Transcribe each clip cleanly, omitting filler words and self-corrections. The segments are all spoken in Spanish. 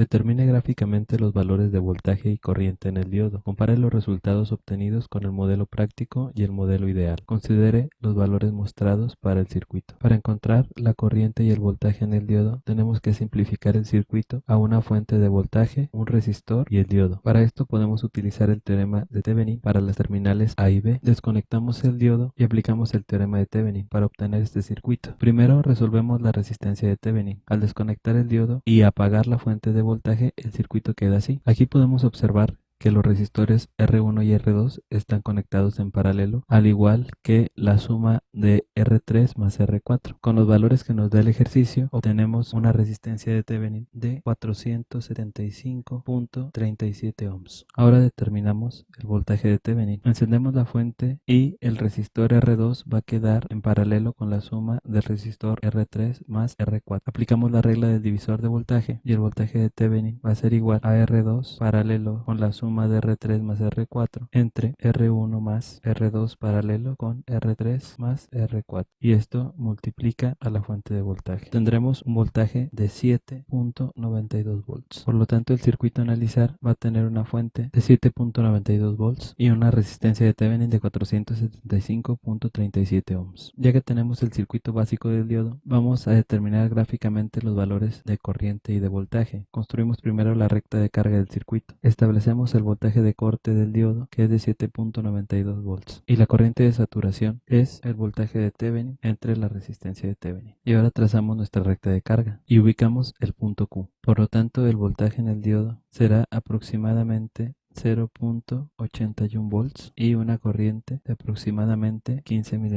Determine gráficamente los valores de voltaje y corriente en el diodo. Compare los resultados obtenidos con el modelo práctico y el modelo ideal. Considere los valores mostrados para el circuito. Para encontrar la corriente y el voltaje en el diodo, tenemos que simplificar el circuito a una fuente de voltaje, un resistor y el diodo. Para esto podemos utilizar el teorema de Thevenin para las terminales A y B. Desconectamos el diodo y aplicamos el teorema de Thevenin para obtener este circuito. Primero resolvemos la resistencia de Thevenin. Al desconectar el diodo y apagar la fuente de voltaje, el circuito queda así. Aquí podemos observar que los resistores R1 y R2 están conectados en paralelo, al igual que la suma de R3 más R4. Con los valores que nos da el ejercicio, obtenemos una resistencia de Thevenin de 475.37 ohms. Ahora determinamos el voltaje de Thevenin. Encendemos la fuente y el resistor R2 va a quedar en paralelo con la suma del resistor R3 más R4. Aplicamos la regla del divisor de voltaje y el voltaje de Thevenin va a ser igual a R2 paralelo con la suma de R3 más R4 entre R1 más R2 paralelo con R3 más R4, y esto multiplica a la fuente de voltaje. Tendremos un voltaje de 7.92 volts. Por lo tanto, el circuito a analizar va a tener una fuente de 7.92 volts y una resistencia de Thevenin de 475.37 ohms. Ya que tenemos el circuito básico del diodo, vamos a determinar gráficamente los valores de corriente y de voltaje. Construimos primero la recta de carga del circuito. Establecemos el voltaje de corte del diodo, que es de 7.92 volts, y la corriente de saturación es el voltaje de Thevenin entre la resistencia de Thevenin. Y ahora trazamos nuestra recta de carga y ubicamos el punto Q. Por lo tanto, el voltaje en el diodo será aproximadamente 0.81 volts y una corriente de aproximadamente 15 mA.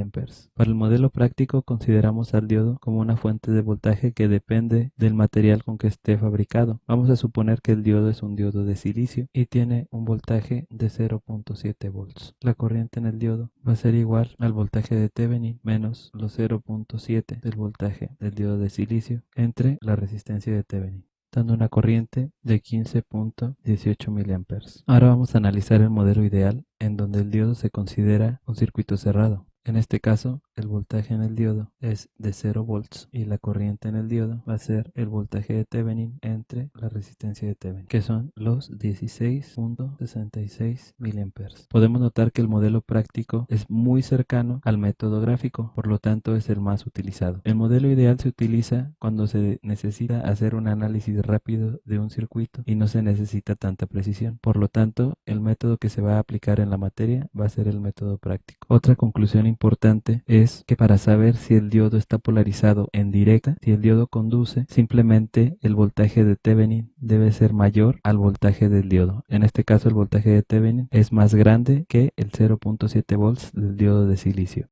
Para el modelo práctico consideramos al diodo como una fuente de voltaje que depende del material con que esté fabricado. Vamos a suponer que el diodo es un diodo de silicio y tiene un voltaje de 0.7 volts. La corriente en el diodo va a ser igual al voltaje de Thevenin menos los 0.7 del voltaje del diodo de silicio entre la resistencia de Thevenin, dando una corriente de 15.18 mA. Ahora vamos a analizar el modelo ideal en donde el diodo se considera un circuito cerrado. En este caso, el voltaje en el diodo es de 0 volts y la corriente en el diodo va a ser el voltaje de Thevenin entre la resistencia de Thevenin, que son los 16.66 mA. Podemos notar que el modelo práctico es muy cercano al método gráfico, por lo tanto es el más utilizado. El modelo ideal se utiliza cuando se necesita hacer un análisis rápido de un circuito y no se necesita tanta precisión. Por lo tanto, el método que se va a aplicar en la materia va a ser el método práctico. Otra conclusión importante es que para saber si el diodo está polarizado en directa, si el diodo conduce, simplemente el voltaje de Thevenin debe ser mayor al voltaje del diodo. En este caso, el voltaje de Thevenin es más grande que el 0.7 volts del diodo de silicio.